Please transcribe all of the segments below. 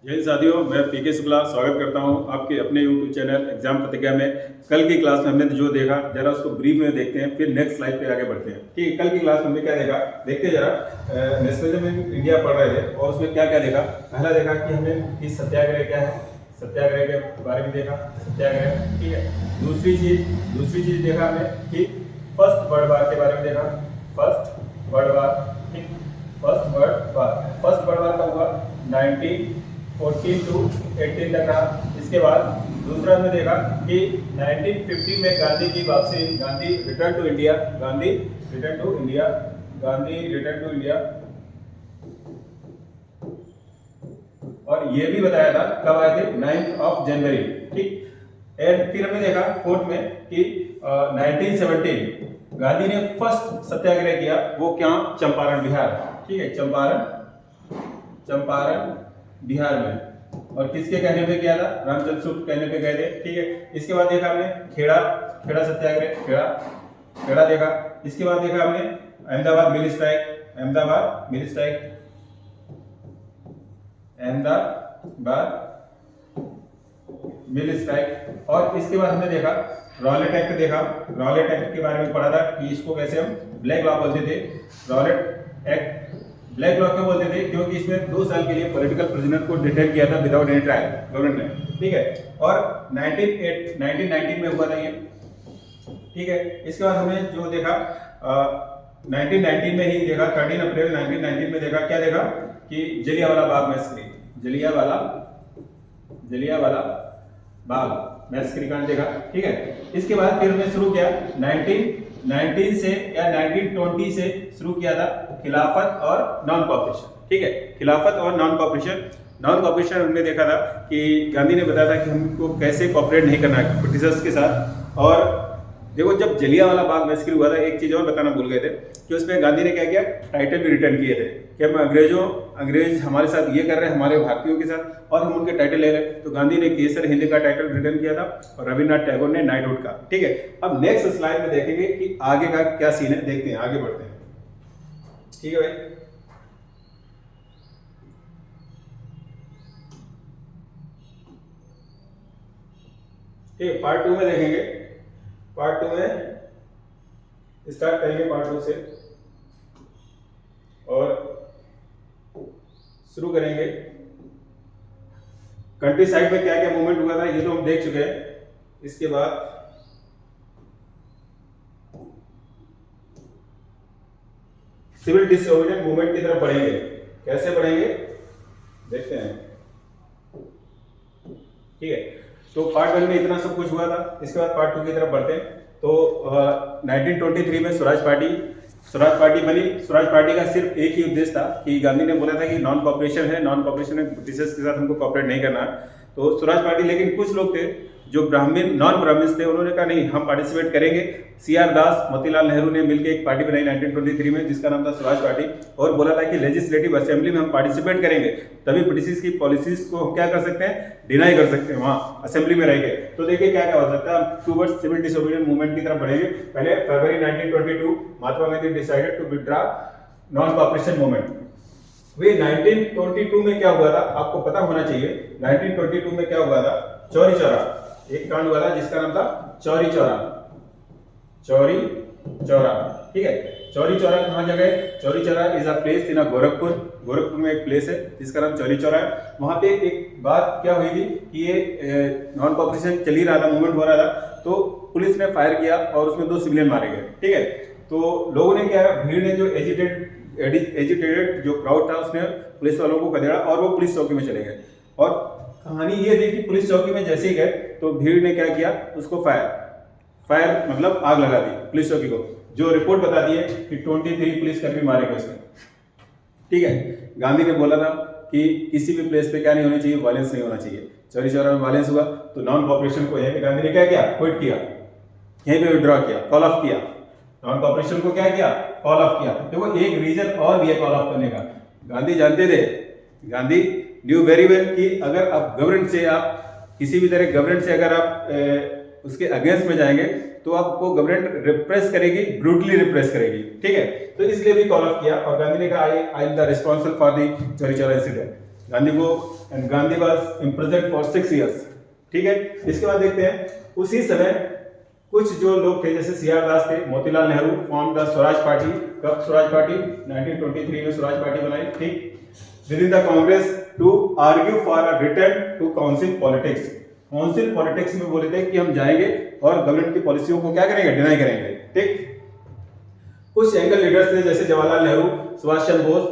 जय साथियों, मैं पीके शुक्ला स्वागत करता हूं आपके अपने यूट्यूब चैनल एग्जाम प्रतिज्ञा में। कल की क्लास में हमने जो देखा जरा उसको ब्रीफ में देखते हैं, फिर नेक्स्ट स्लाइड पे आगे बढ़ते हैं। ठीक है, कल की क्लास में हमने क्या देखा देखते हैं जरा। नेशनलिज्म इन इंडिया पढ़ रहे थे और उसमें क्या क्या देखा। पहला देखा कि हमने कि सत्याग्रह क्या है, सत्याग्रह के बारे में देखा सत्याग्रह। ठीक है, दूसरी चीज देखा हमने कि फर्स्ट वर्ल्ड वार के बारे में देखा। फर्स्ट वर्ल्ड वार, ठीक, फर्स्ट वर्ल्ड वार कब हुआ? 1914 टू 18 तक रहा। इसके बाद दूसरा हमने देखा कि 1950 में गांधी की वापसी, Gandhi return to India, Gandhi return to India. और ये भी बताया था कब आए थे, 9 जनवरी। ठीक, एंड फिर हमने देखा फोर्थ में कि 1917 गांधी ने फर्स्ट सत्याग्रह किया, वो क्या? चंपारण बिहार। ठीक है, चंपारण बिहार में। और किसके कहने पे किया था? रामचंद्र शुक्ल कहने पे गए थे। ठीक है, इसके बाद देखा हमने खेड़ा सत्याग्रह, खेड़ा देखा। इसके बाद देखा हमने अहमदाबाद मिल स्ट्राइक। और इसके बाद हमने देखा रॉलेट एक्ट देखा। रॉलेट एक्ट के बारे में पढ़ा था कि इसको कैसे हम ब्लैक लॉ बोलते थे। रॉलेट एक्ट ब्लैक लॉ क्यों बोलते थे? क्योंकि इसमें 2 साल के लिए पॉलिटिकल प्रिजनर को डिटेन किया था विदाउट एनी ट्रायल गवर्नमेंट ने। ठीक है, और 1919 में हुआ था ये। ठीक है, इसके बाद हमने जो देखा 1919 में ही देखा, 13 अप्रैल 1919 में देखा, क्या देखा कि जलियांवाला बाग मैसेक्री, जलियांवाला बाग मैसेक्री कांड देखा। ठीक है, इसके बाद फिर हमने शुरू किया 1919 से या 1920 से शुरू किया था खिलाफत और नॉन कॉपरेशन। ठीक है, खिलाफत और नॉन कॉपरेशन हमने देखा था कि गांधी ने बताया था कि हमको कैसे कॉपरेट नहीं करना है ब्रिटिशर्स के साथ। और देखो, जब जलियांवाला बाग मैसेक्री हुआ था, एक चीज और बताना भूल गए थे कि उसमें गांधी ने क्या किया, टाइटल भी रिटर्न किए थे कि हम अंग्रेज हमारे साथ ये कर रहे हैं, हमारे भारतीयों के साथ, और हम उनके टाइटल ले रहे हैं। तो गांधी ने केसर हिंद का टाइटल रिटर्न किया था और रविन्द्रनाथ टैगोर ने नाइटहुड का। ठीक है, अब नेक्स्ट स्लाइड में देखेंगे कि आगे का क्या सीन है, देखते हैं, आगे बढ़ते हैं। ठीक है भाई, ठीक, पार्ट 2 में देखेंगे। पार्ट 2 में स्टार्ट करेंगे, पार्ट 2 से और शुरू करेंगे। कंट्री साइड में क्या क्या मूवमेंट हुआ था ये तो हम देख चुके हैं। इसके बाद सिविल डिसोबीडियंस मूवमेंट की तरफ बढ़ेंगे। कैसे बढ़ेंगे देखते हैं। ठीक है, तो पार्ट 1 में इतना सब कुछ हुआ था। इसके बाद पार्ट 2 की तरफ बढ़ते हैं। तो 1923 में स्वराज पार्टी बनी। स्वराज पार्टी का सिर्फ एक ही उद्देश्य था कि गांधी ने बोला था कि नॉन कॉपरेशन में ब्रिटिशर्स के साथ हमको कॉपरेट नहीं करना। तो स्वराज पार्टी, लेकिन कुछ लोग थे जो नॉन ब्राह्मण्स थे, उन्होंने कहा नहीं, हम पार्टिसिपेट करेंगे। सीआर दास, मोतीलाल नेहरू ने मिलकर एक पार्टी बनाई 1923 में, जिसका नाम था स्वराज पार्टी, और बोला था कि लेजिस्लेटिव असेंबली में हम पार्टिसिपेट करेंगे, तभी ब्रिटिश की पॉलिसीज को हम क्या कर सकते हैं, डिनाई कर सकते हैं वहां असेंबली में रह के। तो देखिए क्या क्या हो सकता है, हम टूवर्ड्स सिविल डिसोबीडियंस मूवमेंट की तरफ बढ़ेंगे। पहले फरवरी 1922 Mahatma Gandhi decided to withdraw non cooperation movement. वे 1922 में क्या हुआ था आपको पता होना चाहिए। 1922 में क्या हुआ था, चौरी चौरा, एक कांड हुआ था जिसका नाम था चौरी चौरा। ठीक है, चौरी चौरा कहाँ जगह है? Chauri Chaura is a place in Gorakhpur में एक प्लेस है जिसका नाम चौरी चौरा है। वहां पे एक बात क्या हुई थी कि ये नॉन कॉपरेशन चल ही रहा था, मूवमेंट हो रहा था, तो पुलिस ने फायर किया और उसमें 2 सिविलियन मारे गए। ठीक है, तो लोगों ने क्या, भीड़ ने, जो एजिटेटेड जो क्राउड था, उसने पुलिस वालों को खदेड़ा और वो पुलिस चौकी में चले गए। और कहानी ये थी कि पुलिस चौकी में जैसे ही गए तो भीड़ ने क्या किया, उसको फायर मतलब आग लगा दी पुलिस चौकी को, जो रिपोर्ट बताती है कि 23 पुलिसकर्मी मारे गए उसमें। ठीक है, गांधी ने बोला था कि किसी भी प्लेस पे क्या नहीं होनी चाहिए, वायलेंस नहीं होना चाहिए। चौरी चौरा में वायलेंस हुआ तो नॉन कॉपरेशन को यहीं पे गांधी ने क्या किया, क्विट किया, यहीं पे विड्रॉ किया, कॉल ऑफ किया। नॉन कॉपरेशन को क्या किया, कॉल ऑफ किया। देखो एक रीजन और भी है कॉल ऑफ करने का। गांधी जानते थे, गांधी न्यू वेरी वेल कि अगर आप गवर्नमेंट से, आप किसी भी तरह गवर्नमेंट से अगर आप उसके अगेंस्ट में जाएंगे तो आपको गवर्नमेंट रिप्रेस करेगी, ब्रूटली रिप्रेस करेगी। ठीक है, तो इसलिए भी कॉल ऑफ किया और गांधी ने कहा I am the responsible for the Chauri Chaura incident. Gandhi को, and Gandhi was imprisoned for 6 years। ठीक है, इसके बाद देखते हैं उसी समय कुछ जो लोग थे जैसे सी आर दास थे, Motilal Nehru form the Swaraj party. कब स्वराज पार्टी? 1923 में स्वराज पार्टी बनाई। ठीक, with in the Congress to argue for a return to council politics. Council politics में बोले थे कि हम जाएंगे और गवर्नमेंट की पॉलिसियों को क्या करेंगे, डिनाई करेंगे। ठीक, कुछ एंगल लीडर्स थे जैसे Jawaharlal Nehru, Subhash Chandra Bose,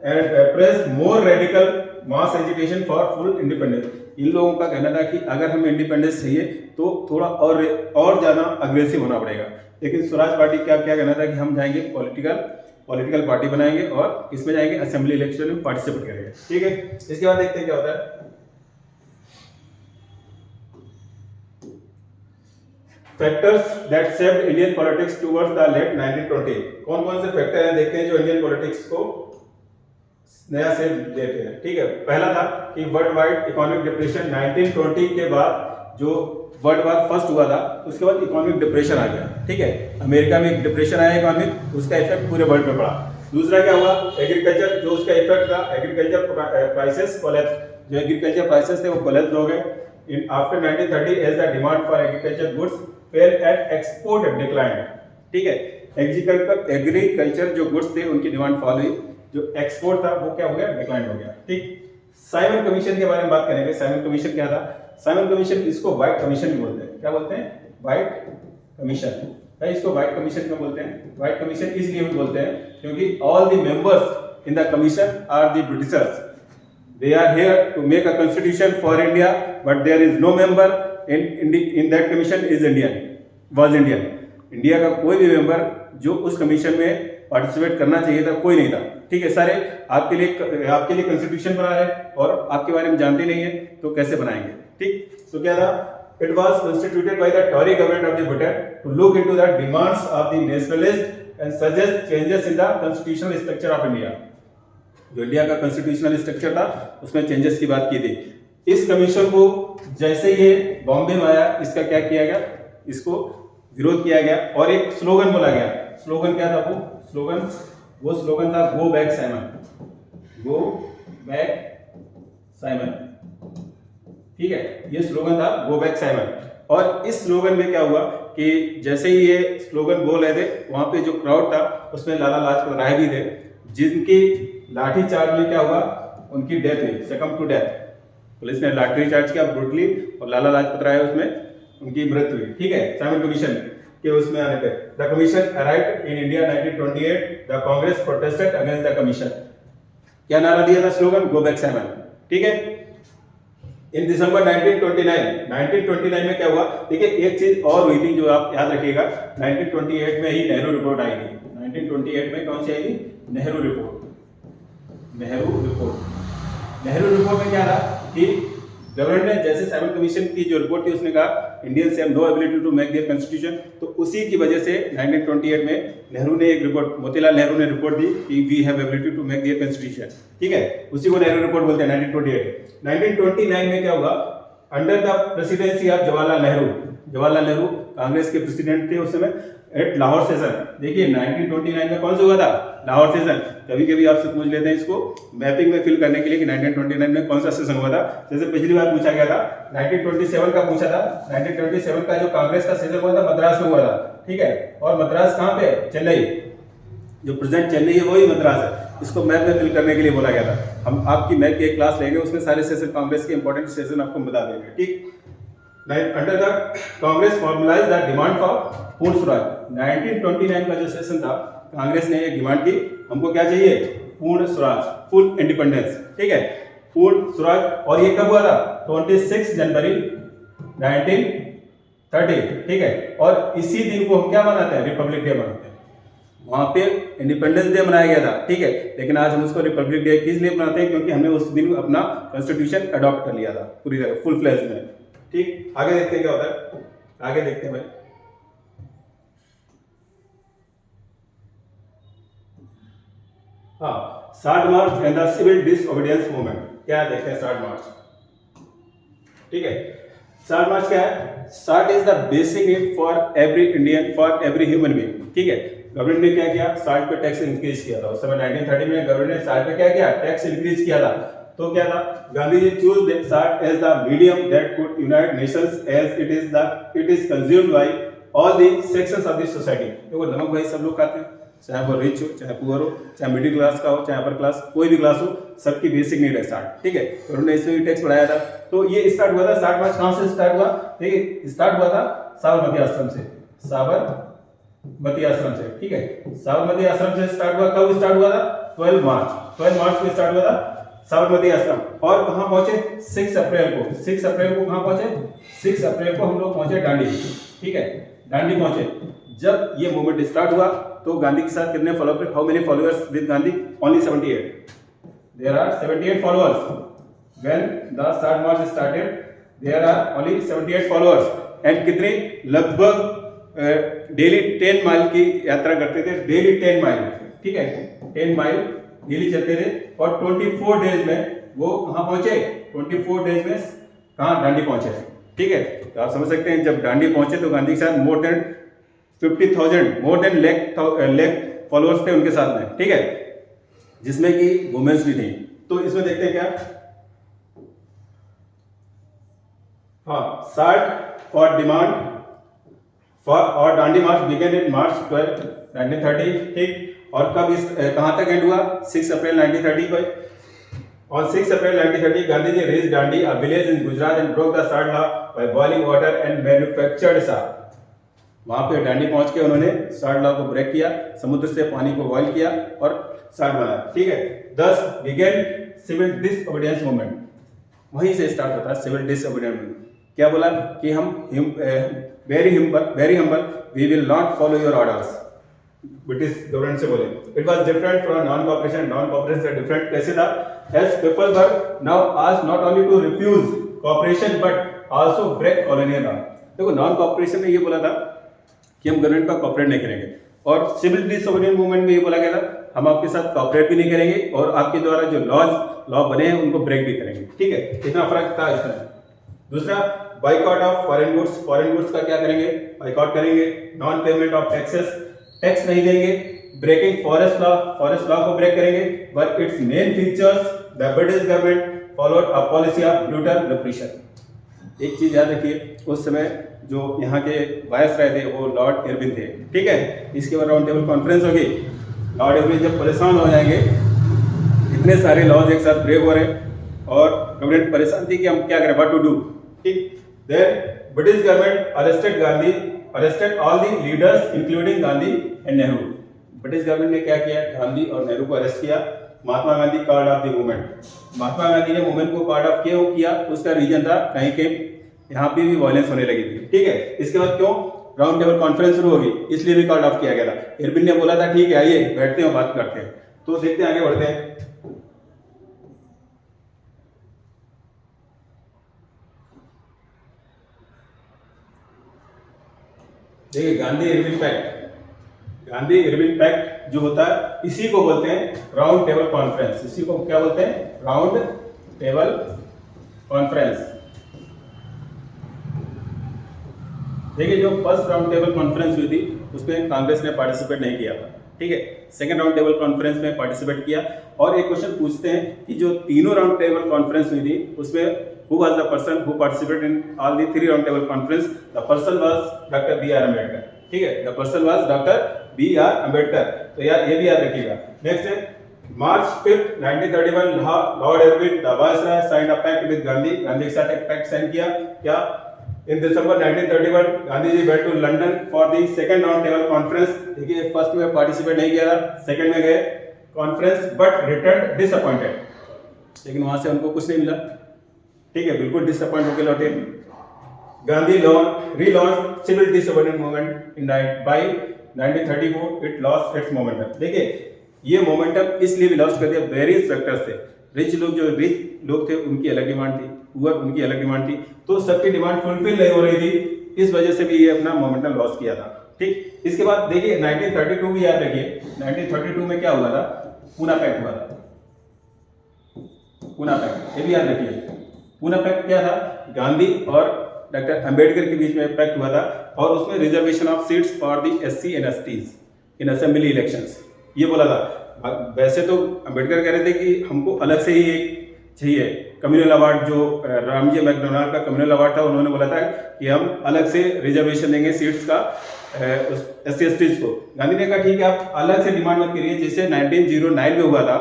and press more radical mass agitation for full independence. इन लोगों का कहना था कि अगर हमें इंडिपेंडेंस चाहिए तो थोड़ा और ज्यादा अग्रेसिव होना पड़ेगा। लेकिन स्वराज पार्टी क्या क्या कहना था कि हम जाएंगे पॉलिटिकल पार्टी बनाएंगे और इसमें जाएंगे, असेंबली इलेक्शन में पार्टिसिपेट करेंगे। ठीक है, इसके बाद देखते हैं क्या होता है। Factors that shaped Indian politics towards the late 1920। कौन कौन से फैक्टर हैं देखते हैं जो इंडियन पॉलिटिक्स को नया शेप देते हैं। ठीक है, पहला था कि वर्ल्ड वाइड इकोनॉमिक डिप्रेशन। 1920 के बाद जो वर्ल्ड वार फर्स्ट हुआ था उसके बाद इकोनॉमिक डिप्रेशन आ गया। ठीक है, अमेरिका में एक डिप्रेशन आया इकोनॉमिक, उसका इफेक्ट पूरे वर्ल्ड पे पड़ा। दूसरा क्या हुआ, एग्रीकल्चर, जो उसका इफेक्ट था, एग्रीकल्चर प्राइसेस कोलैप्स। जो एग्रीकल्चर प्राइसेस थे वो कोलैप्स हो गए in after 1930 as the demand for agriculture goods fell at export decline. ठीक है, एग्रीकल्चर जो गुड्स थे उनकी डिमांड फॉल हुई, जो एक्सपोर्ट था वो क्या हो गया, डिक्लाइन हो गया। ठीक, साइमन कमीशन के बारे में बात करेंगे। साइमन कमीशन क्या था? साइमन कमीशन, इसको व्हाइट कमीशन भी बोलते हैं। क्या बोलते हैं? White commission. भाई इसको व्हाइट कमीशन क्यों बोलते हैं? व्हाइट कमीशन इसलिए भी बोलते हैं क्योंकि all the members in the commission are the Britishers. They are here to make a constitution for India but there is no member in that commission is Indian, was Indian. India का कोई भी member जो उस commission में participate करना चाहिए था, कोई नहीं था। ठीक है, सारे आपके लिए कॉन्स्टिट्यूशन बना रहे और आपके बारे में जानते नहीं है तो कैसे बनाएंगे। ठीक, तो क्या था, it was constituted by the Tory government of the Britain to look into the demands of the nationalist and suggest changes in the constitutional structure of India. जो इंडिया का कॉन्स्टिट्यूशनल स्ट्रक्चर था उसमें चेंजेस की बात की थी। इस commission को जैसे ये बॉम्बे में आया, इसका क्या किया गया, इसको विरोध किया गया और एक स्लोगन बोला गया। स्लोगन क्या था? वो स्लोगन था गो बैक साइमन, गो बैक साइमन। ठीक है, ये स्लोगन था गो बैक साइमन। और इस स्लोगन में क्या हुआ कि जैसे ही ये स्लोगन बोल रहे थे वहां पे जो क्राउड था उसमें लाला लाजपत राय भी थे, जिनकी लाठी चार्ज में क्या हुआ, उनकी डेथ हुई, सकम टू डेथ। पुलिस ने लाठी चार्ज किया ब्रूटली और लाला लाजपत राय उसमें उनकी मृत्यु हुई। ठीक है, साइमन कमीशन के उसमें आने पे the commission arrived in India 1928। The Congress protested against the commission. क्या नारा दिया था? Slogan go back Simon. ठीक है, इन दिसंबर 1929 में क्या हुआ, देखिए एक चीज और हुई थी जो आप याद रखिएगा। 1928 में ही नेहरू रिपोर्ट आई थी। 1928 में कौन सी आई थी? नेहरू रिपोर्ट। नेहरू रिपोर्ट में क्या था कि गवर्नमेंट ने, जैसे साइमन कमीशन की जो रिपोर्ट थी उसने कहा Indians have no ability to make their constitution, तो उसी की वजह से 1928 में नेहरू ने एक रिपोर्ट, मोतीलाल नेहरू ने रिपोर्ट दी कि we have ability to make their constitution. ठीक है, उसी को नेहरू रिपोर्ट बोलते हैं 1928। 1929 में क्या हुआ, under the presidency of Jawaharlal Nehru Congress के प्रेसिडेंट थे उस समय, एट लाहौर सेशन। देखिए 1929 में कौन सा हुआ था? लाहौर सेशन। कभी कभी आपसे पूछ लेते हैं इसको मैपिंग में फिल करने के लिए कि 1929 में कौन सा सेशन हुआ था। जैसे पिछली बार पूछा गया था 1927 का पूछा था। 1927 का जो कांग्रेस का सेशन हुआ था मद्रास में हुआ था। ठीक है, और मद्रास कहाँ पे? चेन्नई। जो प्रेजेंट चेन्नई है वही मद्रास है। इसको मैप में फिल करने के लिए बोला गया था। हम आपकी मैप की एक क्लास लेंगे, उसमें सारे सेशन कांग्रेस के इंपॉर्टेंट सेशन आपको बता देंगे। ठीक, under the Congress formalise the demand for पूर्ण स्वराज। 1929 का जो सेशन था कांग्रेस ने एक डिमांड की, हमको क्या चाहिए? पूर्ण स्वराज, फुल इंडिपेंडेंस। ठीक है, पूर्ण स्वराज। और ये कब हुआ था? 26 जनवरी 1930। ठीक है, और इसी दिन को हम क्या मनाते हैं? रिपब्लिक डे मनाते हैं। वहां पे इंडिपेंडेंस डे मनाया गया था। ठीक है, लेकिन आज हम उसको रिपब्लिक डे किस लिए मनाते हैं? क्योंकि हमने उस दिन अपना कॉन्स्टिट्यूशन अडॉप्ट कर लिया था पूरी तरह, फुल फ्लैश में। ठीक, आगे देखते हैं क्या होता है। आगे देखते हैं भाई। हाँ, 60 march and the civil disobedience movement. क्या देखते हैं 60 मार्च। ठीक है, 60 मार्च क्या है? 60 is the basic need for every Indian, for every human being. ठीक है, गवर्नमेंट ने क्या किया? 60 पे टैक्स इंक्रीज किया था। उस समय 1930 में गवर्नमेंट ने 60 पे क्या किया? टैक्स इंक्रीज किया था। तो क्या था, Gandhi ji choose salt as the medium that could unite nations as it is consumed by all the sections of the society. देखो नमक भाई सब लोग खाते हैं, चाहे वो रिच हो, चाहे पुअर हो, चाहे मिडिल क्लास का हो, चाहे अपर क्लास, कोई भी क्लास हो, सबकी बेसिक नीड है साल्ट। ठीक है, तो उन्होंने इसमें भी टैक्स बढ़ाया था। तो ये स्टार्ट हुआ था, साल्ट मार्च कहां से स्टार्ट हुआ, ठीक है, स्टार्ट हुआ था साबरमती आश्रम से, साबरमती आश्रम से। ठीक है, साबरमती आश्रम से स्टार्ट हुआ। कब स्टार्ट हुआ था, 12 मार्च को स्टार्ट हुआ था साबरमती आश्रम। और कहां पहुंचे, 6 अप्रैल को। 6 अप्रैल को कहां पहुंचे, 6 अप्रैल को हम लोग पहुंचे दांडी। ठीक है, दांडी पहुंचे। जब ये मूवमेंट स्टार्ट हुआ तो गांधी के साथ कितने follower, how many followers with Gandhi, only 78। There are 78 followers when the salt march started, there are only 78 followers. And कितने, लगभग डेली 10 माइल की यात्रा करते थे, डेली 10 माइल। ठीक है, 10 माइल डेली चलते थे। और 24 डेज में वो कहां पहुंचे, 24 डेज में कहां, दांडी पहुंचे। ठीक है, तो आप समझ सकते हैं जब दांडी पहुंचे तो गांधी के साथ मोर देन 50,000, मोर देन लेख फॉलोअर्स थे उनके साथ में। ठीक है, जिसमें कि वुमेन्स भी थी। तो इसमें देखते हैं क्या, हाँ, साल्ट फॉर डिमांड फॉर और दांडी मार्च बिगेन इन मार्च 12, 1930। ठीक, और कब कहां तक एंड हुआ, 6 अप्रैल 1930 को। On 6 April 1930, Gandhi ji reached Dandi, a village in Gujarat, and broke the salt law by boiling water and manufactured salt. वहां पे दांडी पहुंच के उन्होंने साल्ट लॉ को ब्रेक किया, समुद्र से पानी को बॉयल किया और साल्ट बनाया। ठीक है, thus began civil disobedience movement। वहीं से स्टार्ट होता है सिविल डिसओबीडियंस मूवमेंट। क्या बोला कि हम very humble we will not follow your orders, British government से बोले। It was different from non cooperation से डिफरेंट कैसे था, as people were now asked not only to refuse cooperation but also break colonial law। देखो non cooperation में ये बोला था कि हम गवर्नमेंट का कॉपरेट नहीं करेंगे, और सिविल डिसओबीडियंस मूवमेंट में ये बोला गया था हम आपके साथ कॉपरेट भी नहीं करेंगे और आपके द्वारा जो लॉ बने हैं उनको ब्रेक भी करेंगे। ठीक है, इतना फर्क था इसमें। दूसरा, बाइकआउट ऑफ फॉरेन गुड्स का क्या करेंगे, बाइकआउट करेंगे। Non payment of taxes, tax नहीं देंगे। ब्रेकिंग फॉरेस्ट लॉ को ब्रेक करेंगे। But it's main features, the British government followed a policy of brutal repression. एक चीज याद रखिए, उस समय जो यहाँ के वायसराय थे वो लॉर्ड इरविन थे। ठीक है, इसके बाद राउंड टेबल कॉन्फ्रेंस होगी। लॉर्ड इरविन जब परेशान हो जाएंगे, इतने सारे लॉज एक साथ ब्रेक हो रहे हैं और गवर्नमेंट परेशान थी कि हम क्या करें, व्हाट टू डू। ठीक, then British government arrested all the leaders including Gandhi and Nehru. British government ने क्या किया, गांधी और नेहरू को अरेस्ट किया। Mahatma Gandhi called off the movement. Mahatma Gandhi ने मूवमेंट को कॉल्ड ऑफ क्यों किया, उसका रीजन था कहीं के यहाँ पे भी वायलेंस होने लगी थी। ठीक है, इसके बाद क्यों, राउंड टेबल कॉन्फ्रेंस शुरू होगी, इसलिए भी कॉल्ड ऑफ किया गया था। इरविन ने बोला था ठीक है आइए बैठते हैं बात करते हैं। तो देखते हैं, आगे बढ़ते हैं। देखिए गांधी इरविन पैक्ट जो होता है इसी को बोलते हैं राउंड टेबल कॉन्फ्रेंस। इसी को क्या बोलते हैं, राउंड टेबल कॉन्फ्रेंस। देखिए जो फर्स्ट राउंड टेबल कॉन्फ्रेंस हुई थी उसमें कांग्रेस ने पार्टिसिपेट नहीं किया था। ठीक है, सेकंड राउंड टेबल कॉन्फ्रेंस में पार्टिसिपेट किया। और एक क्वेश्चन पूछते हैं कि जो तीनों राउंड टेबल कॉन्फ्रेंस हुई थी उसमें who was the person who participated in all the 3 round table conference? The person was Dr. B.R. Ambedkar। ठीक है, the person was Dr. B.R. Ambedkar। तो यार ये भी याद रखिएगा। नेक्स्ट है March 5, 1931, Lord Irwin the viceroy signed a pact with Gandhi. Gandhi के साथ एक पैक्ट साइन किया। क्या, in December 1931 Gandhi ji went to London for the second round table conference. देखिए फर्स्ट में पार्टिसिपेट नहीं किया था, सेकंड में गए कॉन्फ्रेंस, बट रिटर्न डिसअपॉइंटेड। लेकिन वहां से उनको कुछ नहीं मिला। ठीक है, बिल्कुल डिसअपॉइंट होकर लौटे। Gandhi relaunched civil disobedience movement in by 1934 it lost its momentum। देखिए ये मोमेंटम इसलिए भी लॉस्ट कर दिया, वेरियस फैक्टर्स थे। रिच लोग थे उनकी अलग डिमांड थी, पुअर उनकी अलग डिमांड थी, तो सबकी डिमांड फुलफिल नहीं हो रही थी, इस वजह से भी ये अपना मोमेंटम लॉस किया था। ठीक, इसके बाद देखिए 1932 भी याद रखिए। 1932 में क्या हुआ था, पूना पैक्ट हुआ था। पूना पैक्ट ये भी याद रखिए। पूना पैक्ट क्या था, गांधी और डॉक्टर अंबेडकर के बीच में पैक्ट हुआ था और उसमें reservation of seats for the SC and STs in assembly elections ये बोला था। वैसे तो अंबेडकर कह रहे थे कि हमको अलग से ही एक चाहिए। कम्युनल अवार्ड जो रामजी मैकडोनाल्ड का कम्युनल अवार्ड था, उन्होंने बोला था कि हम अलग से रिजर्वेशन देंगे सीट्स का SC/STs को। गांधी ने कहा ठीक है, आप अलग से डिमांड मत करिए, जैसे 1909 में हुआ था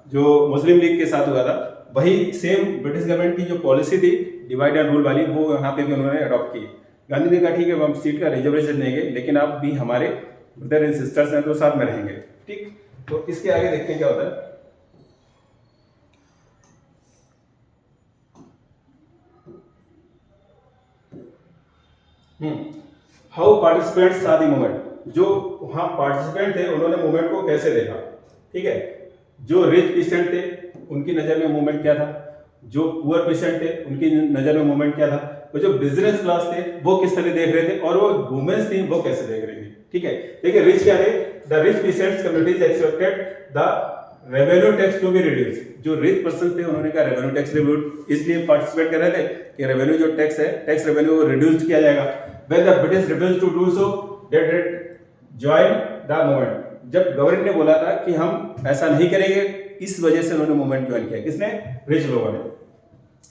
जो मुस्लिम लीग के साथ हुआ था, वही सेम ब्रिटिश गवर्नमेंट की जो पॉलिसी थी डिवाइड एंड रूल वाली, वो यहाँ पे भी उन्होंने अडॉप्ट की। गांधी ने कहा ठीक है, हम सीट का रिजर्वेशन देंगे, लेकिन आप भी हमारे ब्रदर एंड सिस्टर्स हैं तो साथ में रहेंगे। ठीक, तो इसके आगे देखते हैं क्या होता है। हाउ पार्टिसिपेंट्स साथ द मूवमेंट, जो वहां पार्टिसिपेंट थे उन्होंने मूवमेंट को कैसे देखा। ठीक है, जो रिच पीसेंट थे उनकी नजर में मूवमेंट क्या था, जो पुअर पीसेंट थे उनकी नजर में मूवमेंट क्या था, और जो बिजनेस क्लास थे वो किस तरह देख रहे थे, और वो वुमेन्स थी वो कैसे देख रही थी। ठीक है, देखिए रिच क्या थे, the rich peasants communities expected the revenue tax to be reduce. जो रिच पर्सन थे उन्होंने कहा रेवेन्यू टैक्स रिड्यूस, इसलिए पार्टिसिपेट कर रहे थे कि रेवेन्यू जो टैक्स है, टैक्स रेवेन्यू वो रिड्यूस किया जाएगा। When the British refused to do so, they did join the movement. जब गवर्नमेंट ने बोला था कि हम ऐसा नहीं करेंगे, इस वजह से उन्होंने मूवमेंट ज्वाइन किया। किसने? रिच लोगों ने।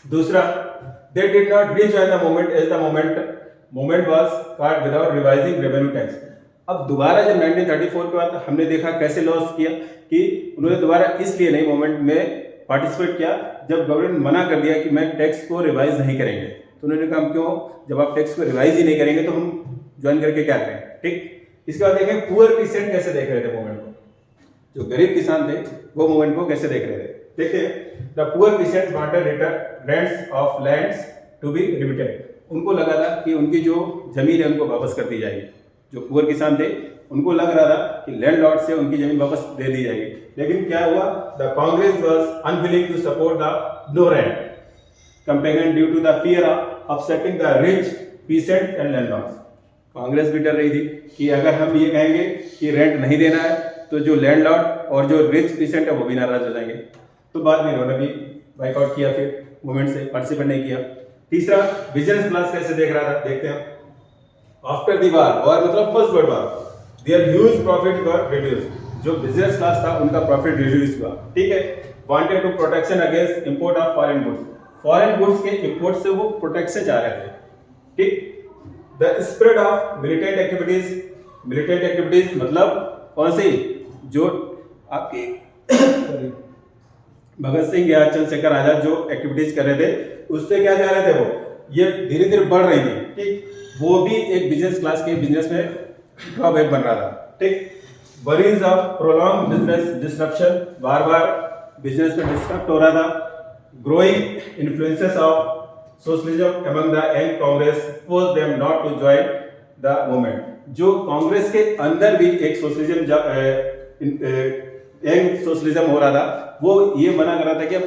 दूसरा, they did not rejoin the movement as the movement was caught without revising revenue tax. अब दोबारा जब 1934 के बाद हमने देखा कैसे लॉस किया कि उन्होंने दोबारा इसलिए नहीं मूवमेंट में पार्टिसिपेट किया जब गवर्नमेंट मना कर दिया कि मैं टैक्स को रिवाइज नहीं करेंगे। तो उन्होंने कहा क्यों, जब आप टैक्स को रिवाइज ही नहीं करेंगे तो हम ज्वाइन करके क्या करें। ठीक, इसके बाद देखें पुअर पीसेंट कैसे देख रहे थे मूवमेंट को, जो गरीब किसान थे वो मूवमेंट को कैसे देख रहे थे। देखिए, the poor peasant wanted rents of lands to be remitted. उनको लगा था कि उनकी जो जमीन है उनको वापस कर दी जाएगी। जो पुअर किसान थे उनको लग रहा था कि लैंडलॉर्ड से उनकी जमीन वापस दे दी जाएगी, लेकिन क्या हुआ, the Congress was unwilling to support the no rent campaign due to the fear of upsetting the rich peasants and landlords. Congress भी डर रही थी कि अगर हम ये कहेंगे कि रेंट नहीं देना है तो जो लैंडलॉर्ड और जो रिच पीसेंट है वो भी नाराज हो जाएंगे। तो बाद में इन्होंने भी बाइकआउट किया, फिर मूवमेंट से पार्टिसिपेट नहीं किया। तीसरा, बिजनेस क्लास कैसे देख रहा था, देखते हैं। आफ्टर द वॉर मतलब first world war, there huge profit were reduced. जो बिजनेस क्लास था उनका प्रॉफिट रिड्यूस हुआ। ठीक है, wanted to protection against import of foreign goods. Foreign goods के इंपोर्ट से वो प्रोटेक्शन चाह रहे थे। ठीक, the spread of militant activities मतलब कौन सी, जो आपके भगत सिंह या चंद्रशेखर आजाद जो एक्टिविटीज कर रहे थे उससे क्या चाह रहे थे, वो ये धीरे धीरे बढ़ रही थी। ठीक, वो भी एक बिजनेस क्लास के बिजनेस में ड्रॉबैक बन रहा था। ठीक, worries of prolong business disruption, bar bar business में डिस्टर्ब हो रहा था। Growing influences of socialism among the young Congress forced them not to join the movement. जो कांग्रेस के अंदर भी एक सोशलिज्म यंग सोशलिज्म हो रहा था, वो ये मना कर रहा था कि अब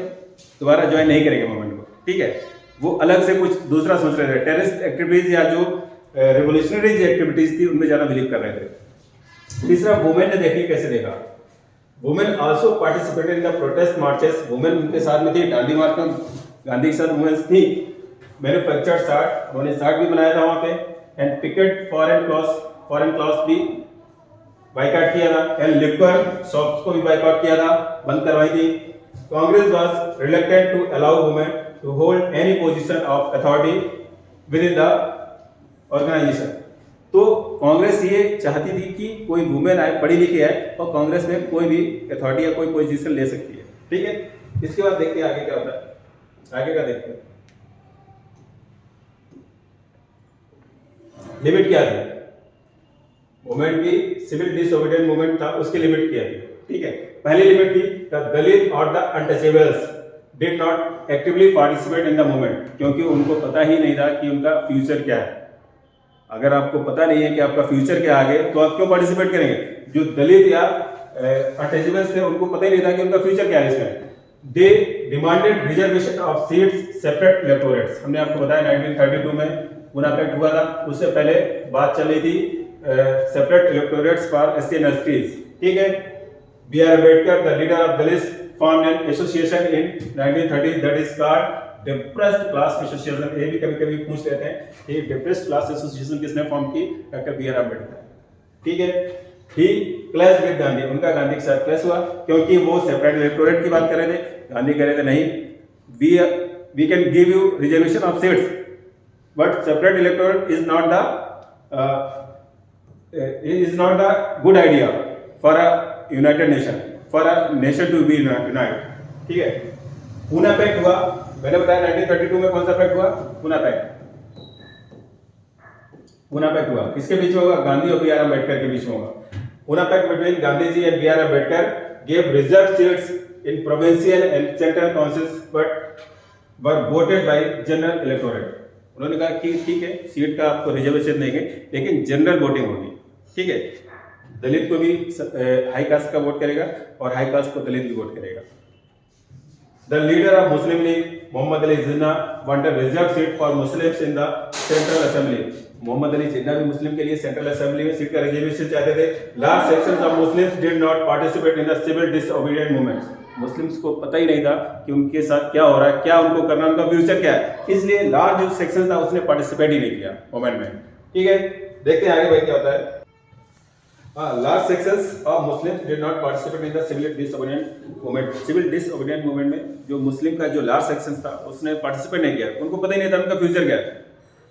दोबारा ज्वाइन नहीं करेंगे मूवमेंट को। ठीक है, वो अलग से कुछ दूसरा सोच रहे थे, टेररिस्ट एक्टिविटीज या जो रिवोल्यूशनरी एक्टिविटीज थी उनमें ज्यादा बिलीव कर रहे थे। तीसरा, वुमेन ने देखिए कैसे देखा। Women also participated in the protest marches. Women उनके साथ में थी, दांडी मार्च में गांधी के साथ वुमेन्स थी। मैन्युफैक्चर्ड शार्ट, उन्होंने शार्ट भी बनाया था वहां पे। एंड पिकेट फॉरेन क्लॉथ्स भी बाइकआउट किया था। एंड लिक्वर शॉप्स को भी बाइकआउट किया था, बंद करवाई थी। Congress was reluctant to allow women to hold any position of authority with in the organisation. तो कांग्रेस ये चाहती थी कि कोई वुमेन आए, पढ़ी लिखी है और कांग्रेस में कोई भी अथॉरिटी या कोई पोजीशन ले सकती है। ठीक है, इसके बाद देखते हैं आगे क्या होता है। आगे का देखते हैं, लिमिट क्या थी मूवमेंट की। सिविल डिसओबीडिएंट मूवमेंट था, उसकी लिमिट क्या थी। ठीक है, पहली लिमिट थी द दलित और the untouchables did not actively participate in the movement, क्योंकि उनको पता ही नहीं था कि उनका फ्यूचर क्या है। अगर आपको पता नहीं है कि आपका फ्यूचर क्या आगे, तो आप क्यों पार्टिसिपेट करेंगे। जो दलित या अनटचेबल्स थे उनको पता ही नहीं था कि उनका फ्यूचर क्या है इसमें। They demanded reservation of seats separate electorates. हमने आपको बताया 1932 में पुनः एक्ट हुआ था, उससे पहले बात चल रही थी separate electorates for SC and STs. ठीक है, B R Ambedkar the leader of Dalit formed an association in 1930 that is called depressed class association. ये भी कभी कभी पूछ लेते हैं कि डिप्रेस्ड क्लास एसोसिएशन किसने फॉर्म की, डॉक्टर बी आर अम्बेडकर। ठीक है, ही क्लैश विद गांधी, उनका गांधी के साथ क्लैश हुआ क्योंकि वो सेपरेट इलेक्टोरेट की बात कर रहे थे, गांधी कह रहे थे नहीं we can give you reservation of seats, but separate electorate is not the good idea for a united nation, for a nation to be united. ठीक है, पूना पैक्ट हुआ, मैंने बताया 1932 में कौन सा पैक्ट हुआ? पूना पैक्ट हुआ, किसके बीच में होगा? गांधी और बी आर अम्बेडकर के बीच में होगा। Poona pact between Gandhi ji and B R Ambedkar gave reserved seats in provincial and central councils but were voted by general electorate. उन्होंने कहा कि ठीक है, सीट का आपको रिजर्वेशन देंगे लेकिन जनरल वोटिंग होगी। ठीक है, दलित को भी हाई कास्ट का वोट करेगा और हाई कास्ट को दलित भी वोट करेगा। The leader of Muslim League, Muhammad Ali Jinnah, wanted reserved seat for Muslims in the Central Assembly. Mohammad Ali Jinnah भी मुस्लिम के लिए सेंट्रल असेंबली में सीट का रिजर्वेशन चाहते थे। Large sections of Muslims did not participate in the civil disobedient movement. Muslims को पता ही नहीं था कि उनके साथ क्या हो रहा है, क्या उनको करना, उनका फ्यूचर क्या है, इसलिए लार्ज जो सेक्शन था उसने पार्टिसिपेट ही नहीं किया मूवमेंट में। ठीक है, देखते हैं आगे भाई क्या होता है। Large sections of Muslims did not participate in the civil disobedient movement. Civil disobedient movement में जो मुस्लिम का जो लार्ज सेक्शन था उसने पार्टिसिपेट नहीं किया, उनको पता ही नहीं था उनका फ्यूचर क्या है,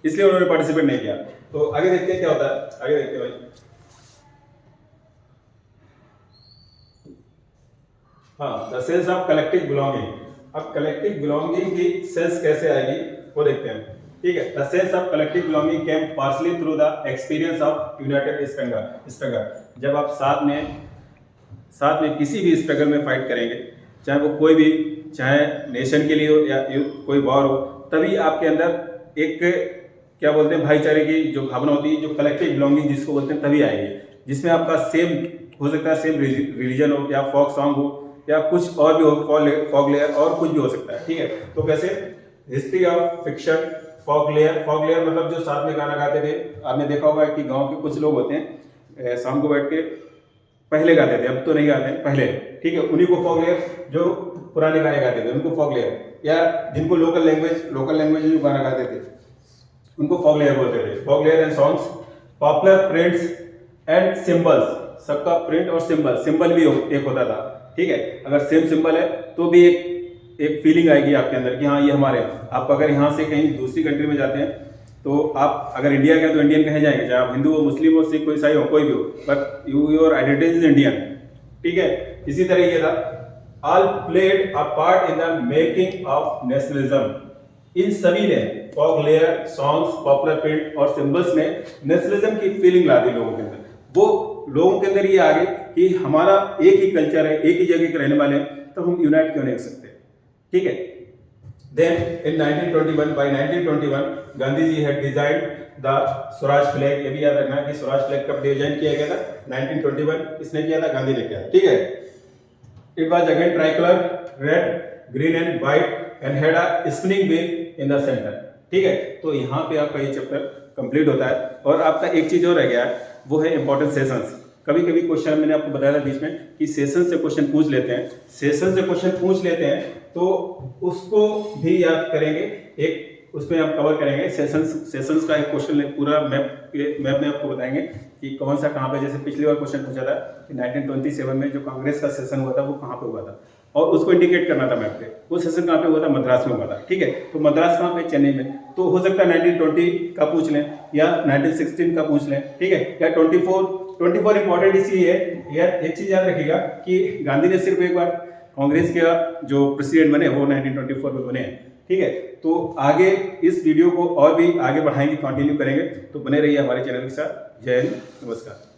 इसलिए उन्होंने पार्टिसिपेट नहीं किया। तो आगे देखते हैं क्या होता है, आगे देखते हैं भाई। हाँ, the sense of collective belonging. अब कलेक्टिव बिलोंगिंग की सेंस कैसे आएगी वो देखते हैं। ठीक है, the sense of collective belonging came partially through the experience of United struggle. जब आप साथ में किसी भी स्ट्रगल में फाइट करेंगे, चाहे वो कोई भी, चाहे नेशन के लिए हो या कोई वॉर हो, तभी आपके अंदर एक क्या बोलते हैं भाईचारे की जो भावना होती है, जो कलेक्टिव बिलोंगिंग जिसको बोलते हैं, तभी आएगी, जिसमें आपका सेम हो सकता है, सेम रिलीजन हो या फोक सॉन्ग हो या कुछ और भी हो, फॉक लेयर और कुछ भी हो सकता है। ठीक है, तो कैसे? History of fiction, folklore मतलब जो साथ में गाना गाते थे। आपने देखा होगा कि गांव के कुछ लोग होते हैं, शाम को बैठ के पहले गाते थे, अब तो नहीं गाते हैं, पहले। ठीक है, उन्हीं को फॉक लेयर, जो पुराने गाने गाते थे उनको फॉक लेयर, या जिनको लोकल लैंग्वेज जो गाना गाते थे उनको फॉक लेयर बोलते थे। Folklore and songs, popular prints and symbols. सबका प्रिंट और सिंबल भी एक होता था। ठीक है, अगर सेम सिंबल है तो भी एक फीलिंग आएगी आपके अंदर कि हाँ ये हमारे। आप अगर यहाँ से कहीं दूसरी कंट्री में जाते हैं तो आप अगर इंडिया के हैं तो इंडियन कहे जाएंगे, चाहे आप हिंदू हो, मुस्लिम हो, सिख हो, ईसाई हो, कोई भी हो, but your identity is Indian. ठीक है, इसी तरह ये था, all played a part in the making of nationalism. इन सभी ने, folklore, songs, popular print और सिंबल्स ने नेशनलिज्म की फीलिंग ला दी लोगों के अंदर। वो लोगों के अंदर ये आ गई कि हमारा एक ही कल्चर है, एक ही जगह के रहने वाले हैं, तो हम यूनाइट क्यों नहीं हो सकते। ठीक है, then in 1921 by 1921 Gandhi ji had designed the Swaraj flag. ये भी याद रखना कि स्वराज फ्लैग कब डिजाइन किया गया था? 1921 इसने किया था, गांधी ने किया। ठीक है, it was again tricolour, red, green and white and had a spinning wheel in the centre. ठीक है, तो यहाँ पे आपका ये चैप्टर कंप्लीट होता है। और आपका एक चीज और रह गया है, वो है इंपॉर्टेंट सेशंस। कभी कभी क्वेश्चन मैंने आपको बताया था बीच में कि सेशन से क्वेश्चन पूछ लेते हैं, तो उसको भी याद करेंगे, एक उसमें आप कवर करेंगे। सेशंस का एक क्वेश्चन पूरा मैप में आपको बताएंगे कि कौन सा कहाँ पे। जैसे पिछली बार क्वेश्चन पूछा था कि 1927 में जो कांग्रेस का सेशन हुआ था वो कहाँ पे हुआ था, और उसको इंडिकेट करना था मैप पे। वो सेशन कहाँ पे हुआ था? मद्रास में हुआ था। ठीक है, तो मद्रास कहाँ पे? चेन्नई में। तो हो सकता है 1920 का पूछ लें या 1916 का पूछ लें। ठीक है, या 24 इंपॉर्टेंट इसलिए है, यार एक चीज याद रखिएगा कि गांधी ने सिर्फ एक बार कांग्रेस के जो प्रेसिडेंट बने वो 1924 में बने हैं। ठीक है, तो आगे इस वीडियो को और भी आगे बढ़ाएंगे, कंटिन्यू करेंगे, तो बने रहिए हमारे चैनल के साथ। जय हिंद, नमस्कार।